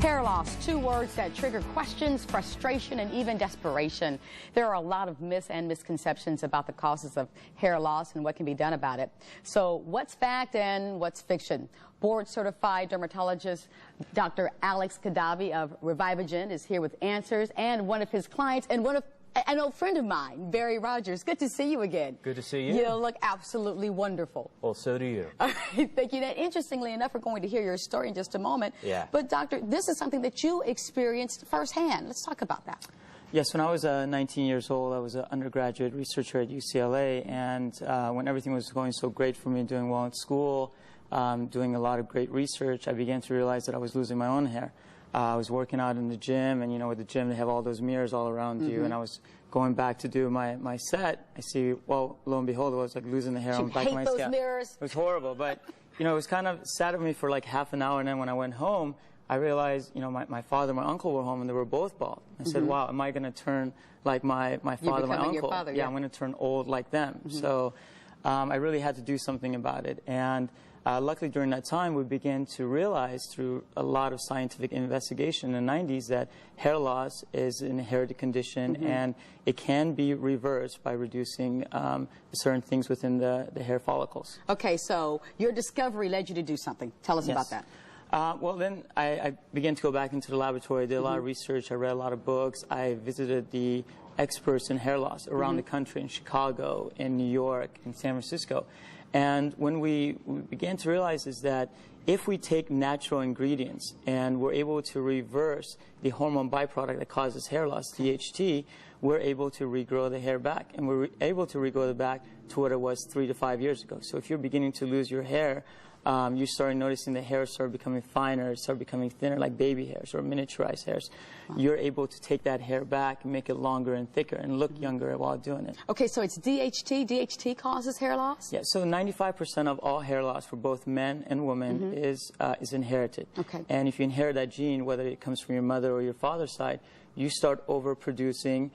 Hair loss, two words that trigger questions, frustration, and even desperation. There are a lot of myths and misconceptions about the causes of hair loss and what can be done about it. So what's fact and what's fiction? Board-certified dermatologist Dr. Alex Kadavi of Revivagen is here with answers, and one of his clients and an old friend of mine, Barry Rogers. Good to see you again. Good to see you. You look absolutely wonderful. Well, so do you. All right, thank you. Now, interestingly enough, we're going to hear your story in just a moment. Yeah. But, Doctor, this is something that you experienced firsthand. Let's talk about that. Yes, when I was 19 years old, I was an undergraduate researcher at UCLA, and when everything was going so great for me, doing well in school, doing a lot of great research, I began to realize that I was losing my own hair. I was working out in the gym, and you know, with the gym, they have all those mirrors all around you, and I was going back to do my set. I see, well, lo and behold, I was like losing the hair on the back of my scalp. You hate those mirrors? It was horrible, but you know, it was kind of sad of me for like half an hour, and then when I went home, I realized, you know, my father and my uncle were home, and they were both bald. I said, wow, am I going to turn like my father and my uncle? Your father, yeah, I'm going to turn old like them. So I really had to do something about it. And luckily, during that time, we began to realize through a lot of scientific investigation in the 90s that hair loss is an inherited condition, and it can be reversed by reducing certain things within the hair follicles. Okay, so your discovery led you to do something. Tell us about that. Well, then I began to go back into the laboratory. I did a lot of research. I read a lot of books. I visited the experts in hair loss around the country, in Chicago, in New York, in San Francisco. And when we began to realize is that if we take natural ingredients and we're able to reverse the hormone byproduct that causes hair loss, DHT, we're able to regrow the hair back. And we're able to regrow it back to what it was 3 to 5 years ago. So if you're beginning to lose your hair, you start noticing the hair start becoming finer, start becoming thinner, like baby hairs or miniaturized hairs. You're able to take that hair back, make it longer and thicker, and look younger while doing it. Okay, so it's DHT. DHT causes hair loss? Yeah, so 95% of all hair loss for both men and women is inherited. Okay. And if you inherit that gene, whether it comes from your mother or your father's side, you start overproducing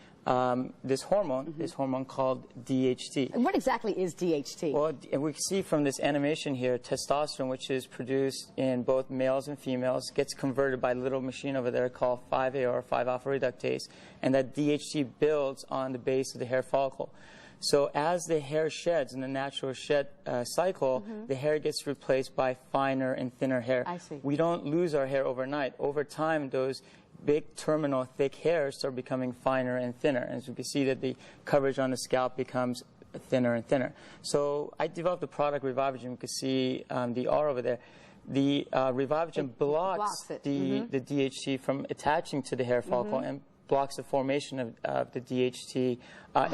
this hormone called DHT. And what exactly is DHT? Well, we see from this animation here, testosterone, which is produced in both males and females, gets converted by a little machine over there called 5A or 5-alpha reductase, and that DHT builds on the base of the hair follicle. So as the hair sheds in the natural shed cycle, the hair gets replaced by finer and thinner hair. I see. We don't lose our hair overnight. Over time, those big terminal thick hairs start becoming finer and thinner. And as you can see that the coverage on the scalp becomes thinner and thinner. So I developed a product, Revivagen. You can see the R over there. The Revivagen blocks the DHT from attaching to the hair follicle and blocks the formation of the DHT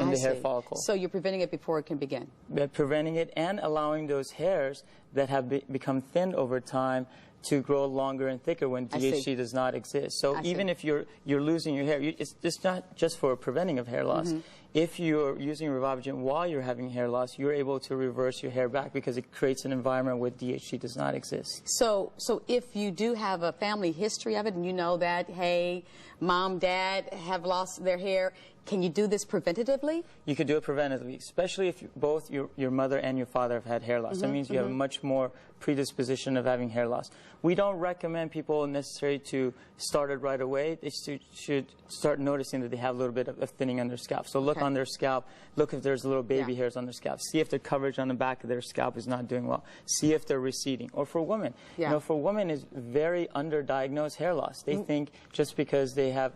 in the hair follicle. So you're preventing it before it can begin? Preventing it and allowing those hairs that have become thin over time to grow longer and thicker when DHT does not exist. So even if you're losing your hair, it's not just for preventing of hair loss. If you're using Revivagen while you're having hair loss, you're able to reverse your hair back because it creates an environment where DHT does not exist. So if you do have a family history of it and you know that, hey, mom, dad have lost their hair, can you do this preventatively? You could do it preventatively, especially if both your mother and your father have had hair loss. That means you have a much more predisposition of having hair loss. We don't recommend people necessarily to start it right away. They should start noticing that they have a little bit of thinning on their scalp. So look on their scalp, look if there's little baby hairs on their scalp. See if the coverage on the back of their scalp is not doing well. See if they're receding. Or for women, you know, for women is very underdiagnosed hair loss. They think just because they have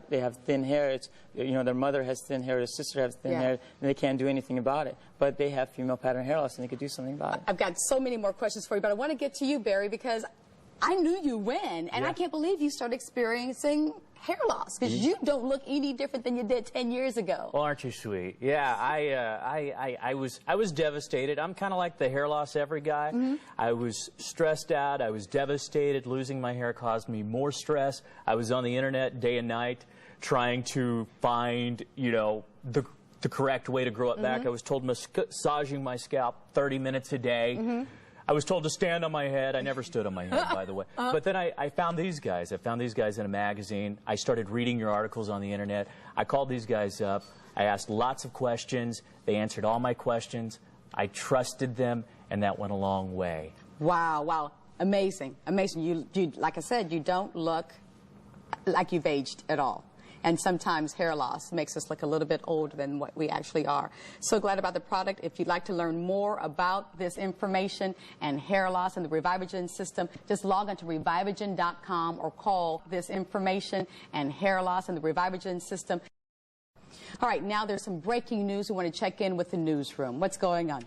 thin hair, it's, you know, their mother has thin hair, their sister has thin hair, and they can't do anything about it. But they have female pattern hair loss, and they could do something about it. I've got so many more questions for you, but I want to get to you, Barry, because I knew you when, and I can't believe you started experiencing hair loss, because you don't look any different than you did 10 years ago. Well, aren't you sweet? Yeah, I was devastated. I'm kind of like the hair loss every guy. I was stressed out. I was devastated. Losing my hair caused me more stress. I was on the internet day and night trying to find, you know, the correct way to grow it back. I was told massaging my scalp 30 minutes a day. I was told to stand on my head. I never stood on my head, by the way. But then I found these guys. I found these guys in a magazine. I started reading your articles on the internet. I called these guys up. I asked lots of questions. They answered all my questions. I trusted them, and that went a long way. Wow, wow. Amazing, amazing. You like I said, you don't look like you've aged at all. And sometimes hair loss makes us look a little bit older than what we actually are. So glad about the product. If you'd like to learn more about this information and hair loss and the Revivagen system, just log on to revivagen.com or call this information and hair loss and the Revivagen system. All right, now there's some breaking news. We want to check in with the newsroom. What's going on?